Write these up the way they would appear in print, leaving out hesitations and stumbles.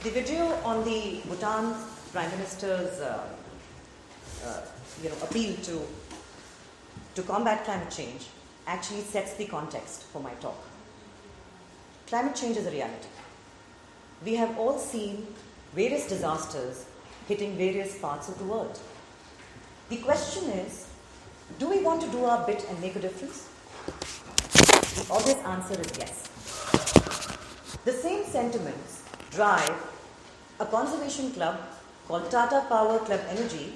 The video on the Bhutan Prime Minister's appeal to combat climate change actually sets the context for my talk. Climate change is a reality. We have all seen various disasters hitting various parts of the world. The question is, do we want to do our bit and make a difference? The obvious answer is yes. The same sentiments drive a conservation club called Tata Power Club Energy,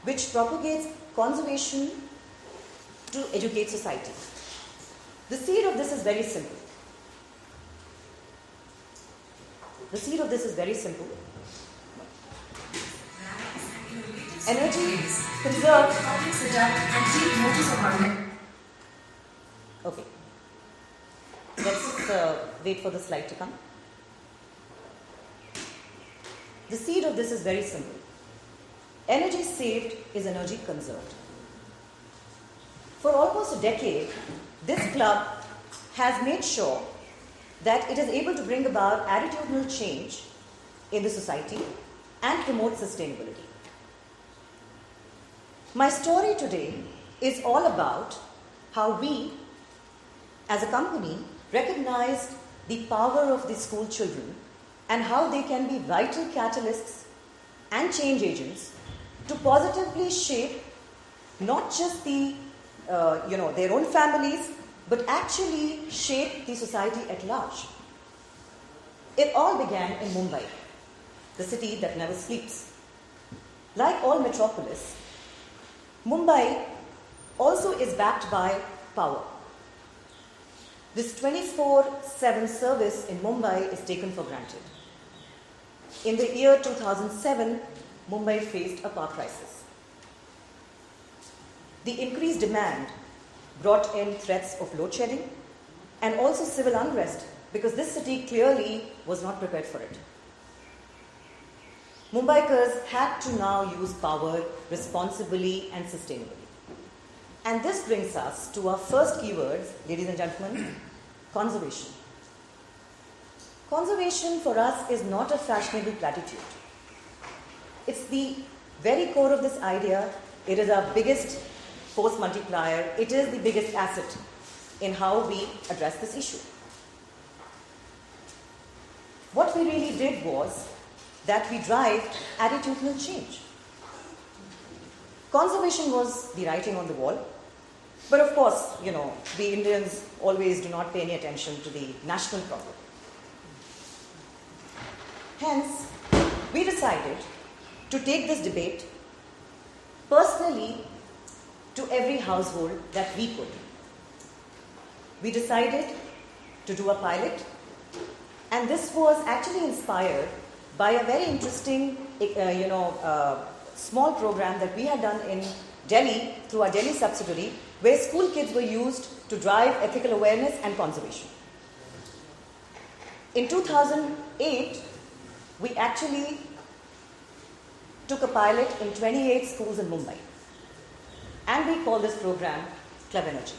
which propagates conservation to educate society. The seed of this is very simple. Energy conserved. Okay. Let's wait for the slide to come. The seed of this is very simple. Energy saved is energy conserved. For almost a decade, this club has made sure that it is able to bring about attitudinal change in the society and promote sustainability. My story today is all about how we, as a company, recognize the power of the school children and how they can be vital catalysts and change agents to positively shape not just their own families, but actually shape the society at large. It all began in Mumbai, the city that never sleeps. Like all metropolis, Mumbai also is backed by power. This 24/7 service in Mumbai is taken for granted. In the year 2007, Mumbai faced a power crisis. The increased demand brought in threats of load shedding and also civil unrest because this city clearly was not prepared for it. Mumbaikars had to now use power responsibly and sustainably. And this brings us to our first keywords, ladies and gentlemen, conservation. Conservation for us is not a fashionable platitude. It's the very core of this idea. It is our biggest force multiplier. It is the biggest asset in how we address this issue. What we really did was that we drive attitudinal change. Conservation was the writing on the wall. But of course, we Indians always do not pay any attention to the national problem. Hence, we decided to take this debate personally to every household that we could. We decided to do a pilot, and this was actually inspired by a very interesting, small program that we had done in Delhi through our Delhi subsidiary, where school kids were used to drive ethical awareness and conservation. In 2008, we actually took a pilot in 28 schools in Mumbai, and we call this program Club Energy.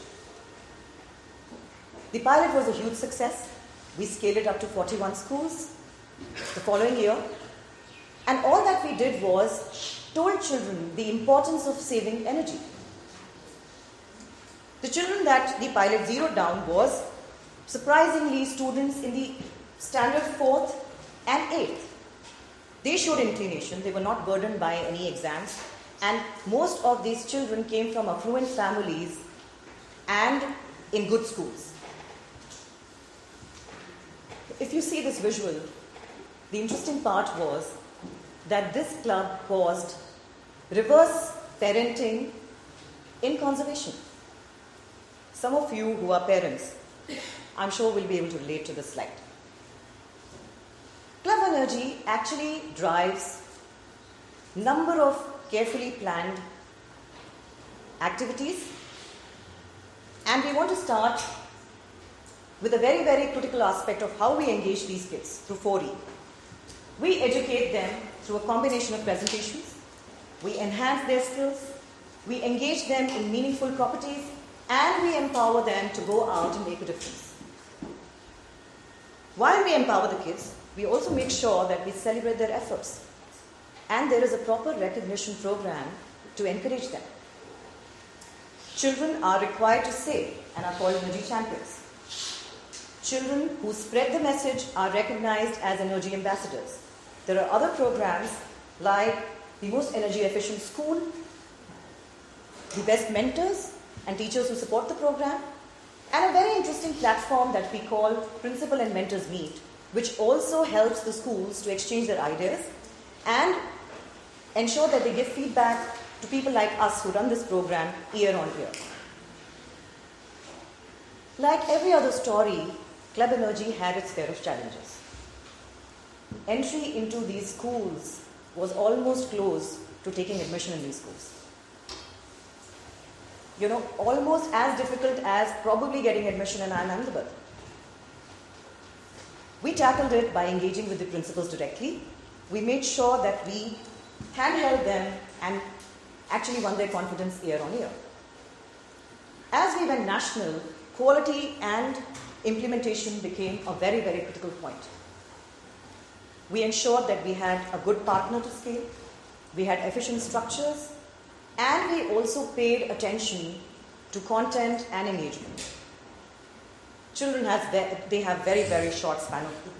The pilot was a huge success. We scaled it up to 41 schools the following year, and all that we did was told children the importance of saving energy. The children that the pilot zeroed down was, surprisingly, students in the standard 4th and 8th. They showed inclination. They were not burdened by any exams, and most of these children came from affluent families and in good schools. If you see this visual, the interesting part was that this club caused reverse parenting in conservation. Some of you who are parents, I'm sure will be able to relate to this slide. Club Energy actually drives number of carefully planned activities, and we want to start with a very, very critical aspect of how we engage these kids through 4E. We educate them through a combination of presentations, we enhance their skills, we engage them in meaningful properties, and we empower them to go out and make a difference. While we empower the kids, we also make sure that we celebrate their efforts. And there is a proper recognition program to encourage them. Children are required to say and are called energy champions. Children who spread the message are recognized as energy ambassadors. There are other programs like the most energy efficient school, the best mentors and teachers who support the program, and a very interesting platform that we call Principal and Mentors Meet, which also helps the schools to exchange their ideas and ensure that they give feedback to people like us who run this program year on year. Like every other story, Club Energy had its fair of challenges. Entry into these schools was almost close to taking admission in these schools. Almost as difficult as probably getting admission in IIMAhmedabad. We tackled it by engaging with the principals directly. We made sure that we handheld them and actually won their confidence year on year. As we went national, quality and implementation became a very, very critical point. We ensured that we had a good partner to scale, we had efficient structures, and we also paid attention to content and engagement. Children have very, very short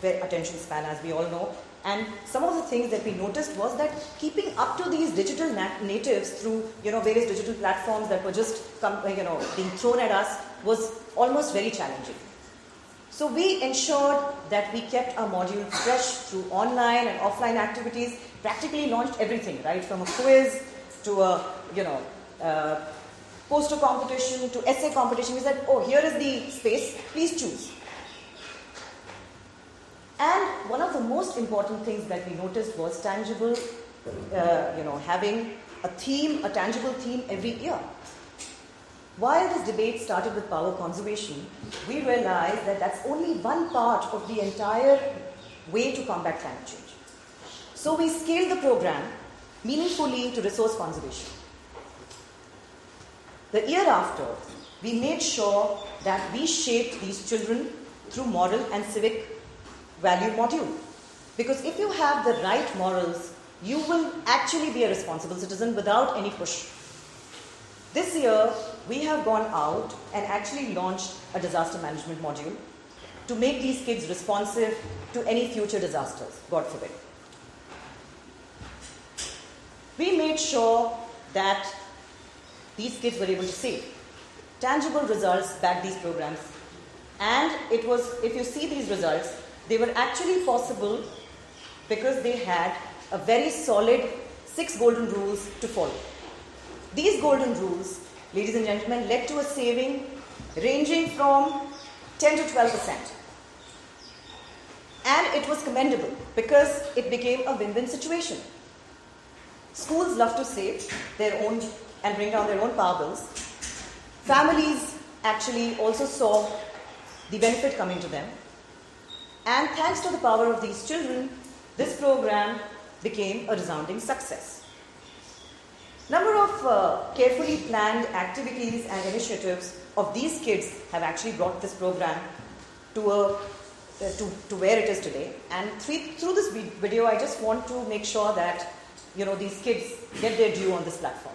attention span, as we all know. And some of the things that we noticed was that keeping up to these digital natives through various digital platforms that were just being thrown at us was almost very challenging. So we ensured that we kept our module fresh through online and offline activities, practically launched everything, right? From a quiz to a poster competition to essay competition. We said, oh, here is the space, please choose. And one of the most important things that we noticed was tangible, having a theme, a tangible theme every year. While this debate started with power conservation, we realized that that's only one part of the entire way to combat climate change. So we scaled the program meaningfully to resource conservation. The year after, we made sure that we shaped these children through moral and civic value module. Because if you have the right morals, you will actually be a responsible citizen without any push. This year, we have gone out and actually launched a disaster management module to make these kids responsive to any future disasters, God forbid. We made sure that these kids were able to save. Tangible results back these programs. And it was, if you see these results, they were actually possible because they had a very solid 6 golden rules to follow. These golden rules, ladies and gentlemen, led to a saving ranging from 10 to 12%. And it was commendable because it became a win-win situation. Schools love to save their own and bring down their own power bills. Families actually also saw the benefit coming to them. And thanks to the power of these children, this program became a resounding success. Number of carefully planned activities and initiatives of these kids have actually brought this program to where it is today. And through this video, I just want to make sure that these kids get their due on this platform.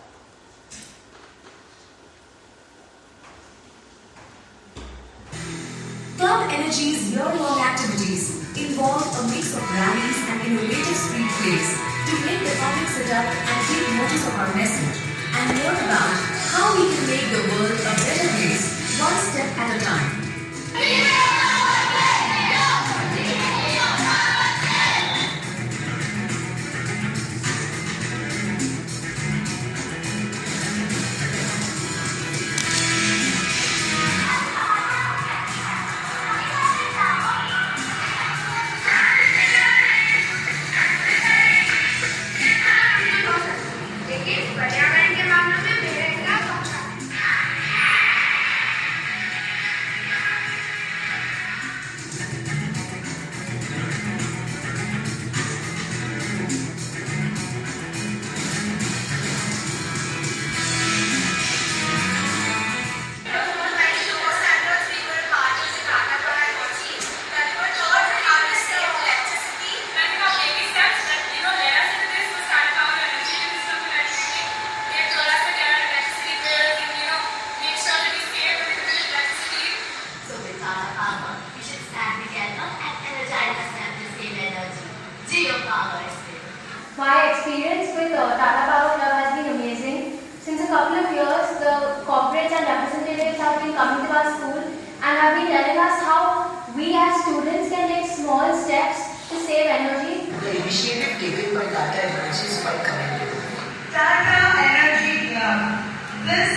Club Energy's year-long activities involve a mix of rallies and innovative street plays to make the public sit up and take notice of our message and learn about how we can make the world a better place, one step at a time. Tata Power Club has been amazing. Since a couple of years, the corporates and representatives have been coming to our school and have been telling us how we as students can take small steps to save energy. The initiative taken by Tata Power is quite commendable. Tata Energy Club. This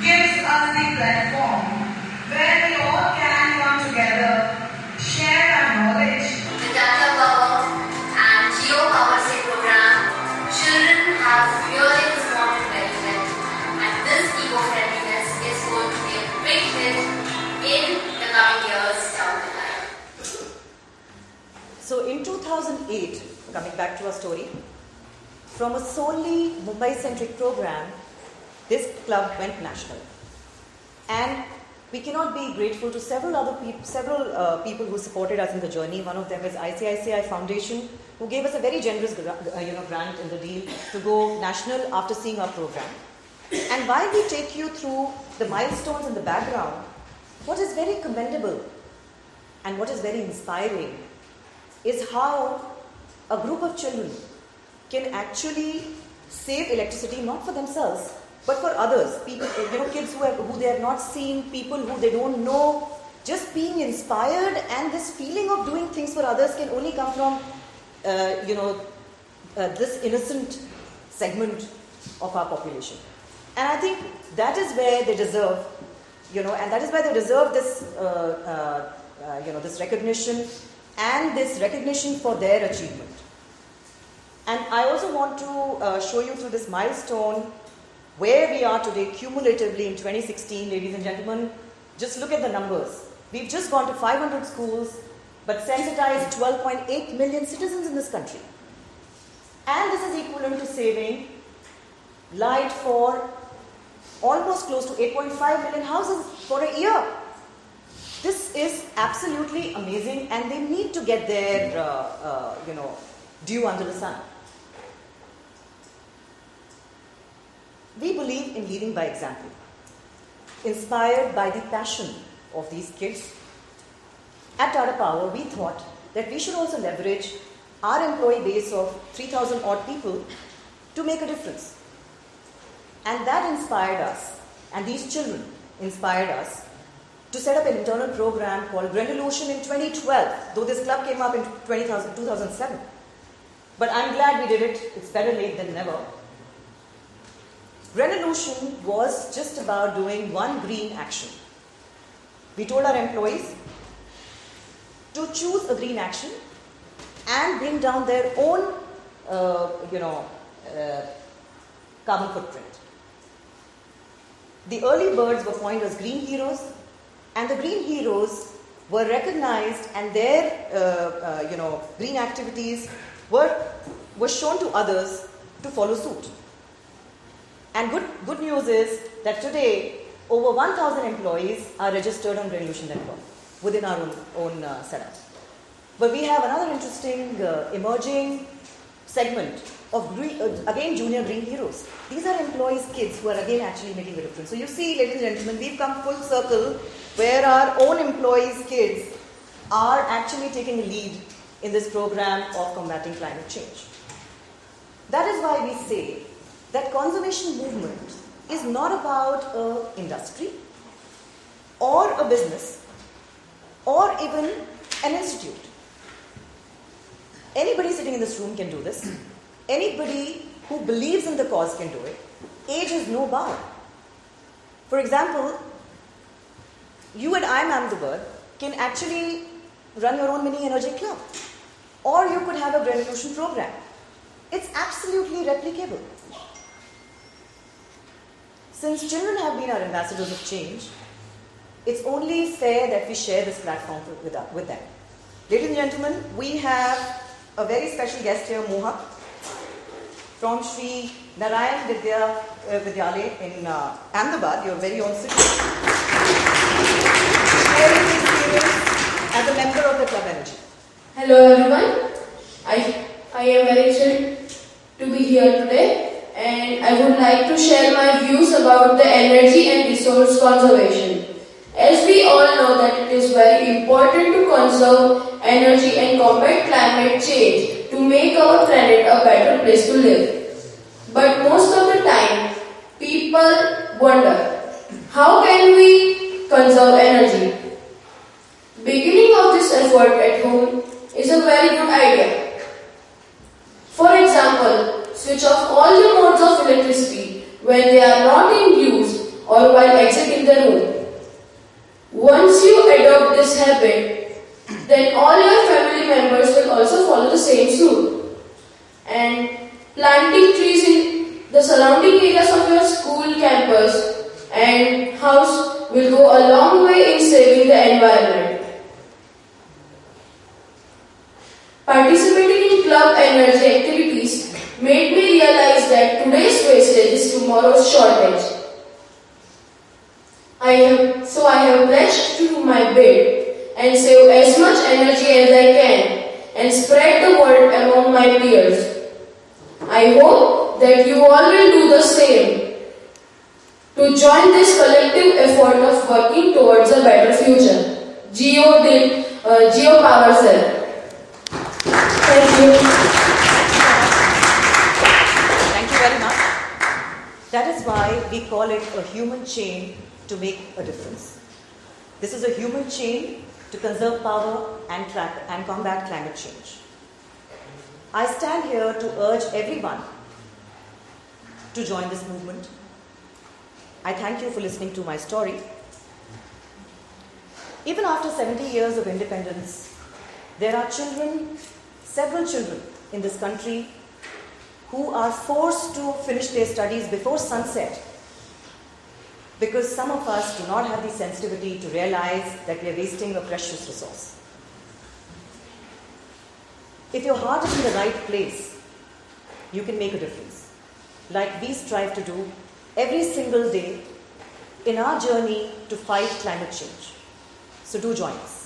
gives us the platform where we all can come together, share our knowledge. The Tata Power and Geo Power Say program, children have really responded very well, and this eco-friendliness is going to be a big hit in the coming years down the line. So in 2008, coming back to our story, from a solely Mumbai-centric program, this club went national. And we cannot be grateful to several people who supported us in the journey. One of them is ICICI Foundation, who gave us a very generous grant in the deal to go national after seeing our program. And while we take you through the milestones in the background, what is very commendable and what is very inspiring is how a group of children can actually save electricity not for themselves but for others, people, kids who they have not seen, people who they don't know. Just being inspired, and this feeling of doing things for others can only come from this innocent segment of our population. And I think that is where they deserve, and that is why they deserve this this recognition, and this recognition for their achievement. And I also want to show you through this milestone where we are today cumulatively in 2016, ladies and gentlemen. Just look at the numbers. We've just gone to 500 schools, but sensitized 12.8 million citizens in this country. And this is equivalent to saving light for almost close to 8.5 million houses for a year. This is absolutely amazing, and they need to get their, due under the sun. We believe in leading by example. Inspired by the passion of these kids, at Tata Power, we thought that we should also leverage our employee base of 3,000 odd people to make a difference. And that inspired us, and these children inspired us, to set up an internal program called Revolution in 2012, though this club came up in 2007. But I'm glad we did it. It's better late than never. Revolution was just about doing one green action. We told our employees to choose a green action and bring down their own, carbon footprint. The early birds were coined as green heroes, and the green heroes were recognized, and their, green activities were shown to others to follow suit. And good news is that today, over 1,000 employees are registered on Revolution Network within our own setup. But we have another interesting emerging segment of again junior green heroes. These are employees' kids who are again actually making a difference. So you see, ladies and gentlemen, we've come full circle where our own employees' kids are actually taking a lead in this program of combating climate change. That is why we say that conservation movement is not about an industry or a business or even an institute. Anybody sitting in this room can do this. Anybody who believes in the cause can do it. Age has no bound. For example, you at TEDxIIMAhmedabad can actually run your own mini energy club, or you could have a revolution program. It's absolutely replicable. Since children have been our ambassadors of change, it's only fair that we share this platform with them. Ladies and gentlemen, we have a very special guest here, Moha, from Sri Narayan Vidyalaya in Ahmedabad, your very own city. Sharing his experience as a member of the Club Energy. Hello everyone, I am very excited to be here today, and I would like to share my views about the energy and resource conservation. As we all know that it is very important to conserve energy and combat climate change to make our planet a better place to live. But most of the time, people wonder, how can we conserve energy? Beginning of this effort at home is a very good idea. For example, switch off all the modes of electricity when they are not in use or while exiting the room. Once you adopt this habit, then all your family members will also follow the same suit. And planting trees in the surrounding areas of your school, campus and house will go a long way in saving the environment. Participating in club energy activities made me realize that today's wastage is tomorrow's shortage. So I have pledged to do my bit and save as much energy as I can and spread the word among my peers. I hope that you all will do the same to join this collective effort of working towards a better future. Geo Power Cell. Thank you. Thank you very much. That is why we call it a human chain to make a difference. This is a human chain to conserve power and combat climate change. I stand here to urge everyone to join this movement. I thank you for listening to my story. Even after 70 years of independence, there are children, several children in this country who are forced to finish their studies before sunset because some of us do not have the sensitivity to realize that we are wasting a precious resource. If your heart is in the right place, you can make a difference, like we strive to do every single day in our journey to fight climate change. So do join us.